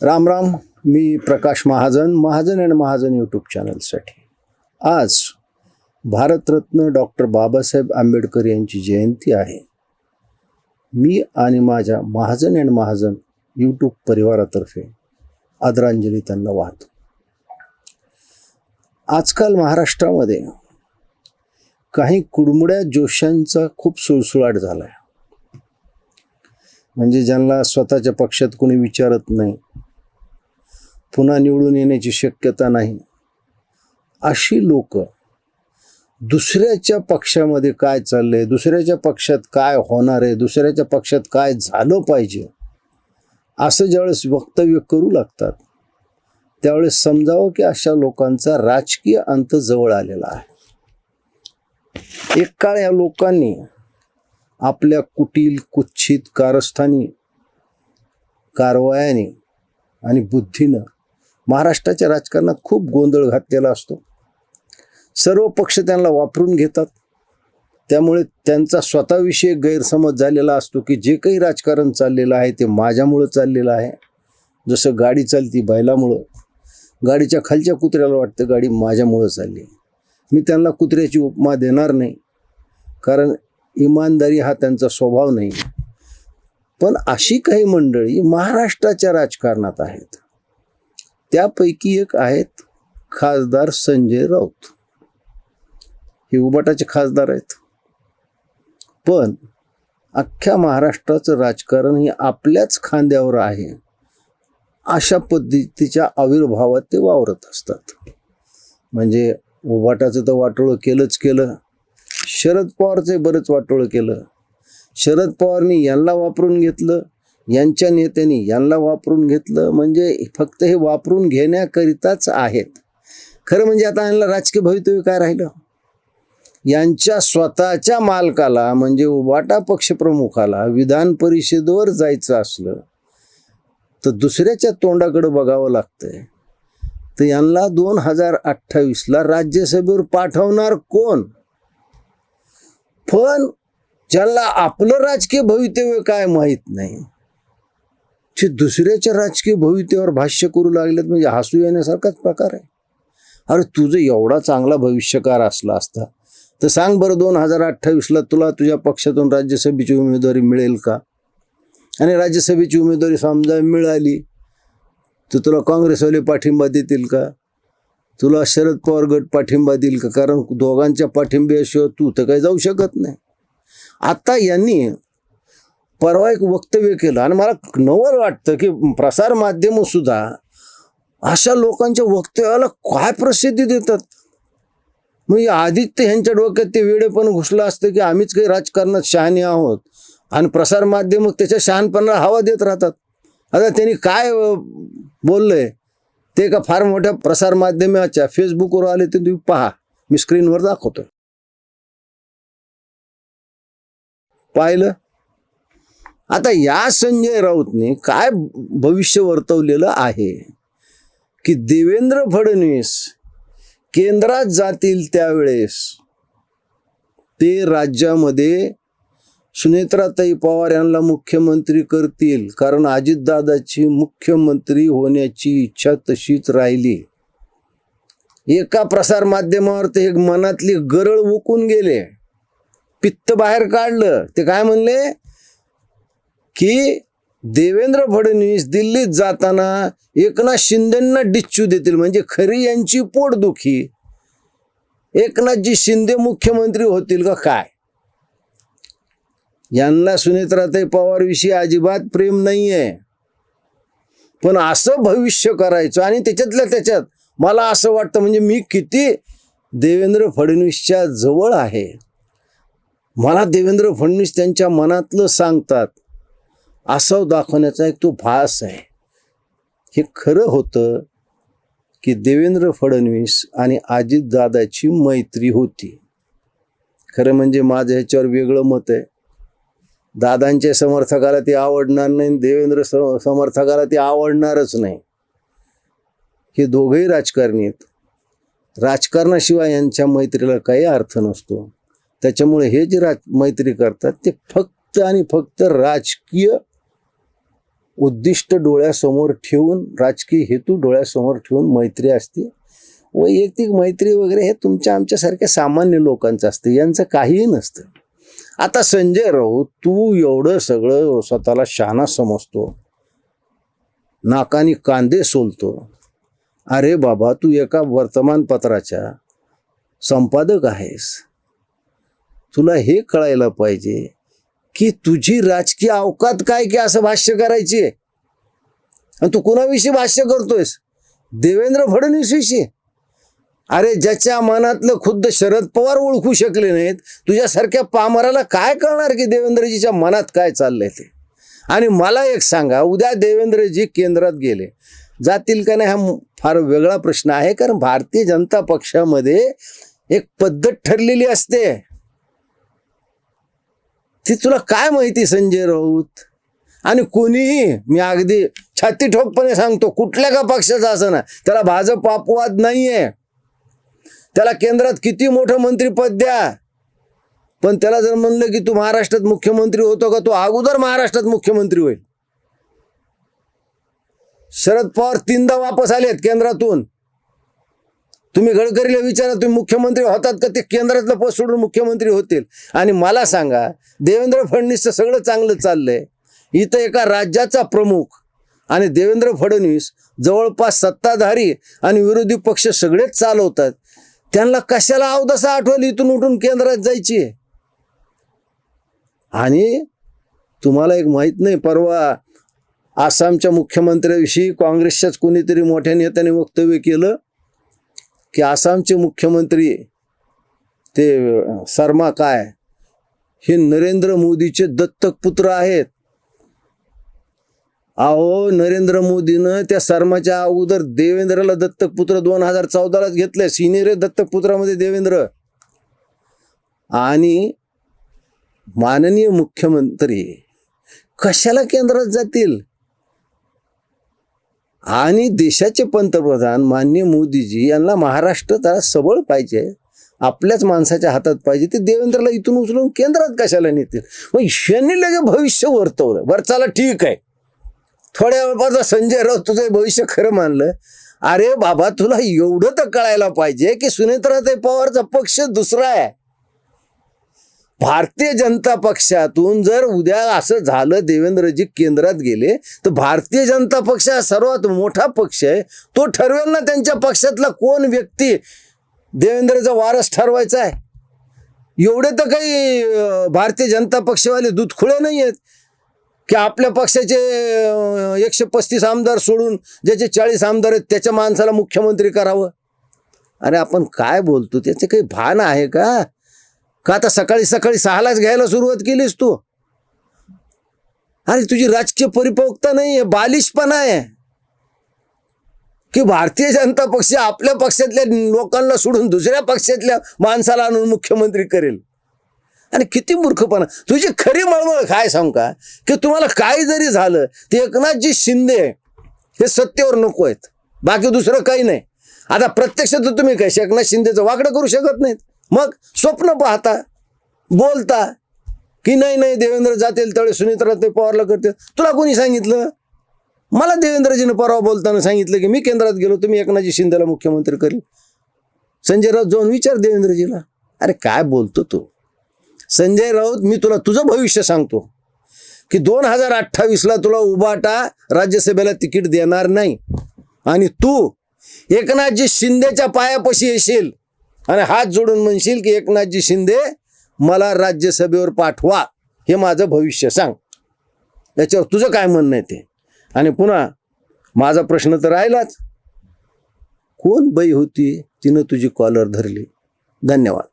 राम राम. मी प्रकाश महाजन आणि महाजन यूट्यूब चॅनलसाठी आज भारतरत्न डॉक्टर बाबासाहेब आंबेडकर यांची जयंती आहे. मी आणि माझ्या महाजन यूट्यूब परिवारातर्फे आदरांजली त्यांना वाहतो. आजकाल महाराष्ट्रामध्ये काही कुडमुड्या जोशांचा खूप सुळसुळाट झाला आहे. म्हणजे ज्यांना स्वतःच्या पक्षात कोणी विचारत नाही, पुन्हा निवडून येण्याची शक्यता नाही, अशी लोक दुसऱ्याच्या पक्षामध्ये काय चाललंय, दुसऱ्याच्या पक्षात काय होणार आहे, दुसऱ्याच्या पक्षात काय झालं पाहिजे असं ज्यावेळेस वक्तव्य करू लागतात त्यावेळेस समजावं की अशा लोकांचा राजकीय अंत जवळ आलेला आहे. एक काळ या लोकांनी आपल्या कुटील कुच्छित कारस्थानी कारवायाने आणि बुद्धीनं महाराष्ट्राच्या राजकारणात खूप गोंधळ घातलेला असतो. सर्व पक्ष त्यांना वापरून घेतात. त्यामुळे त्यांचा स्वतःविषयी गैरसमज झालेला असतो की जे काही राजकारण चाललेलं आहे ते माझ्यामुळं चाललेलं आहे. जसं गाडी चालती बैलामुळं, गाडीच्या खालच्या कुत्र्याला वाटतं गाडी माझ्यामुळं चालली. मी त्यांना कुत्र्याची उपमा देणार नाही, कारण इमानदारी हा त्यांचा स्वभाव नाही. पण अशी काही मंडळी महाराष्ट्राच्या राजकारणात आहेत. त्यापैकी एक आहेत खासदार संजय राऊत. हे उबाटाचे खासदार आहेत, पण अख्ख्या महाराष्ट्राचं राजकारण हे आपल्याच खांद्यावर आहे अशा पद्धतीच्या आविर्भावात ते वावरत असतात. म्हणजे उबाटाचं तर वाटोळं केलं, शरद पवारचं बरंच वाटोळं केलं. शरद पवारनी यांना वापरून घेतलं, यांच्या नेत्यांनी यांना वापरून घेतलं. म्हणजे फक्त हे वापरून घेण्याकरिताच आहेत. खरं म्हणजे आता यांना राजकीय भवितव्य काय राहिलं? यांच्या स्वतःच्या मालकाला म्हणजे उबाटा पक्षप्रमुखाला विधान परिषदेवर जायचं असलं तर दुसऱ्याच्या तोंडाकडे बघावं लागतंय. तर यांना 2028ला राज्यसभेवर पाठवणार कोण? पण ज्याला आपलं राजकीय भवितव्य काय माहीत नाही ते दुसऱ्याच्या राजकीय भवितव्यावर भाष्य करू लागलेत. म्हणजे हसू येण्यासारखाच प्रकार आहे. अरे तुझं एवढा चांगला भविष्यकार असला असता तर सांग बरं, 2028ला तुला तुझ्या पक्षातून राज्यसभेची उमेदवारी मिळेल का? आणि राज्यसभेची उमेदवारी समजा मिळाली तर तुला काँग्रेसवाले पाठिंबा देतील का? तुला शरद पवार गट पाठिंबा देईल का? कारण दोघांच्या पाठिंब्याशिवाय तू तर काही जाऊ शकत नाही. आता यांनी परवा एक वक्तव्य केलं आणि मला नवल वाटतं की प्रसार माध्यम सुद्धा अशा लोकांच्या वक्तव्याला काय प्रसिद्धी देतात. म्हणजे आधीच ते ह्यांच्या डोक्यात ते वेडेपण घुसलं असतं की आम्हीच काही राजकारणात शहाणे आहोत आणि प्रसार माध्यम त्याच्या शहाणपणाला हवा देत राहतात. आता त्यांनी काय बोललंय ते का फार मोठ्या प्रसार माध्यमाच्या फेसबुकवर आले ते तुम्ही पहा, मी स्क्रीनवर दाखवतोय. पाहिलं? आता या संजय राऊतने काय भविष्य वर्तवलेलं आहे की देवेंद्र फडणवीस केंद्रात जातील त्यावेळेस ते राज्यामध्ये सुनेत्राताई पवार यांना मुख्यमंत्री करतील, कारण अजितदादाची मुख्यमंत्री होण्याची इच्छा तशीच राहिली. एका प्रसार माध्यमावर ते मनातली गरळ उकून गेले, पित्त बाहेर काढलं. ते काय म्हणले की देवेंद्र फडणवीस दिल्लीत जाताना एकनाथ शिंदेंना डिच्चू देतील. म्हणजे खरी यांची पोटदुखी एकनाथजी शिंदे मुख्यमंत्री होतील का काय? यांना सुनेत्राताई पवारविषयी अजिबात प्रेम नाही आहे, पण असं भविष्य करायचं. आणि त्याच्यातल्या त्याच्यात मला असं वाटतं म्हणजे मी किती देवेंद्र फडणवीसच्या जवळ आहे, मला देवेंद्र फडणवीस त्यांच्या मनातलं सांगतात असं दाखवण्याचा एक तो भास आहे. हे खरं होतं की देवेंद्र फडणवीस आणि अजितदादाची मैत्री होती. खरं म्हणजे माझं ह्याच्यावर वेगळं मत आहे. दादांच्या समर्थकाला ते आवडणार नाही, देवेंद्र समर्थकाला ते आवडणारच नाही. हे दोघंही राजकारणी आहेत. राजकारणाशिवाय यांच्या मैत्रीला काही अर्थ नसतो. त्याच्यामुळे हे जे मैत्री करतात ते फक्त आणि फक्त राजकीय उद्दिष्ट डोळ्यासमोर ठेवून, राजकीय हेतू डोळ्यासमोर ठेवून मैत्री असते. वैयक्तिक मैत्री वगैरे हे तुमच्या आमच्यासारख्या सामान्य लोकांचं असतं, यांचं काहीही नसतं. आता संजय राऊत, तू एवढं सगळं स्वतःला शहाणा समजतो, नाकानी कांदे सोलतो. अरे बाबा, तू एका वर्तमानपत्राच्या संपादक आहेस. तुला हे कळायला पाहिजे की तुझी राजकीय अवकात काय की असं भाष्य करायची आहे. आणि तू कुणाविषयी भाष्य करतोयस? देवेंद्र फडणवीसविषयी. अरे, ज्याच्या मनातलं खुद्द शरद पवार ओळखू शकले नाहीत, तुझ्यासारख्या पामराला काय कळणार की देवेंद्रजीच्या मनात काय चाललंय ते? आणि मला एक सांगा, उद्या देवेंद्रजी केंद्रात गेले, जातील का नाही हा फार वेगळा प्रश्न आहे. कारण भारतीय जनता पक्षामध्ये एक पद्धत ठरलेली असते. ती तुला काय माहिती संजय राऊत? आणि कोणीही, मी अगदी छाती ठोकपणे सांगतो, कुठल्या का पक्षाचा असं ना, त्याला भाजप अपवाद नाहीये. त्याला केंद्रात किती मोठं मंत्रीपद द्या, पण त्याला जर म्हणलं की तू महाराष्ट्रात मुख्यमंत्री होतो का, तो अगोदर महाराष्ट्रात मुख्यमंत्री होईल. शरद पवार 3दा वापस आलेत केंद्रातून. तुम्ही गडकरीला विचारा, तुम्ही मुख्यमंत्री होतात का? ते केंद्रातलं पद सोडून मुख्यमंत्री होतील. आणि मला सांगा, देवेंद्र फडणवीसचं सगळं चांगलं चाललंय, इथं एका राज्याचा प्रमुख आणि देवेंद्र फडणवीस जवळपास सत्ताधारी आणि विरोधी पक्ष सगळेच चालवतात, त्यांना कशाला अवदसा आठवली इथून उठून केंद्रात जायची? आणि तुम्हाला एक माहीत नाही, परवा आसामच्या मुख्यमंत्र्याविषयी काँग्रेसच्याच कोणीतरी मोठ्या नेत्याने वक्तव्य केलं की आसामचे मुख्यमंत्री ते शर्मा काय, हे नरेंद्र मोदीचे दत्तक पुत्र आहेत. अहो, नरेंद्र मोदीनं त्या शर्माच्या अगोदर देवेंद्रला दत्तक पुत्र 2014लाच घेतले. सिनियर दत्तक पुत्रामध्ये देवेंद्र. आणि माननीय मुख्यमंत्री कशाला केंद्रात जातील? आणि देशाचे पंतप्रधान माननीय मोदीजी यांना महाराष्ट्र त्याला सबळ पाहिजे, आपल्याच माणसाच्या हातात पाहिजे. ते देवेंद्रला इथून उचलून केंद्रात कशाला नेतील? मग यांनी लगे भविष्य वर्तवलं. बरं, चला ठीक आहे, थोड्या वेळात संजय राऊत तुझं भविष्य खरं मानलं. अरे बाबा, तुला एवढं तर कळायला पाहिजे की सुनेत्राताई पवारचा पक्ष दुसरा आहे. भारतीय जनता पक्षातून जर उद्या असं झालं, देवेंद्रजी केंद्रात गेले, तर भारतीय जनता पक्ष हा सर्वात मोठा पक्ष आहे. तो ठरवेल ना त्यांच्या पक्षातला कोण व्यक्ती देवेंद्रचा वारस ठरवायचा आहे. एवढे तर काही भारतीय जनता पक्षवाले दूधखुळे नाही आहेत की आपल्या पक्षाचे 135 आमदार सोडून ज्याचे 40 आमदार आहेत त्याच्या माणसाला मुख्यमंत्री करावं. अरे, आपण काय बोलतो त्याचे काही भान आहे का? का आता सकाळी 6लाच घ्यायला सुरुवात केलीस तू? अरे, तुझी राजकीय परिपक्वता नाही आहे, बालिशपणा आहे की भारतीय जनता पक्ष आपल्या पक्षातल्या लोकांना सोडून दुसऱ्या पक्षातल्या माणसाला आणून मुख्यमंत्री करेल. आणि किती मूर्खपणा. तुझी खरी मळमळ काय सांगू का, की तुम्हाला काही जरी झालं ते एकनाथजी शिंदे हे सत्तेवर नको आहेत, बाकी दुसरं काही नाही. आता प्रत्यक्षात तुम्ही काय एकनाथ शिंदेचं वाकडं करू शकत नाहीत. मग स्वप्न पाहता, बोलता की नाही नाही देवेंद्र जातील त्यावेळी सुनेत्राताई पवारला करते. तुला कोणी सांगितलं? मला देवेंद्रजीनं परवा बोलताना सांगितलं की मी केंद्रात गेलो तुम्ही एकनाथजी शिंदेला मुख्यमंत्री करेल. संजय राऊत जाऊन विचार देवेंद्रजीला. अरे, काय बोलतो तू? संजय राऊत, मी तुला तुझं भविष्य सांगतो की 2028ला तुला उबाटा राज्यसभेला तिकीट देणार नाही. आणि तू एकनाथजी शिंदेच्या पायापाशी येशील आणि हात जोडून म्हणशील की एकनाथजी शिंदे मला राज्यसभेवर पाठवा, हे माझं भविष्य सांग. याच्यावर तुझं काय म्हणणं आहे ते? आणि पुन्हा माझा प्रश्न तर राहिलाच, कोण बाई होती तिनं तुझी कॉलर धरली? धन्यवाद.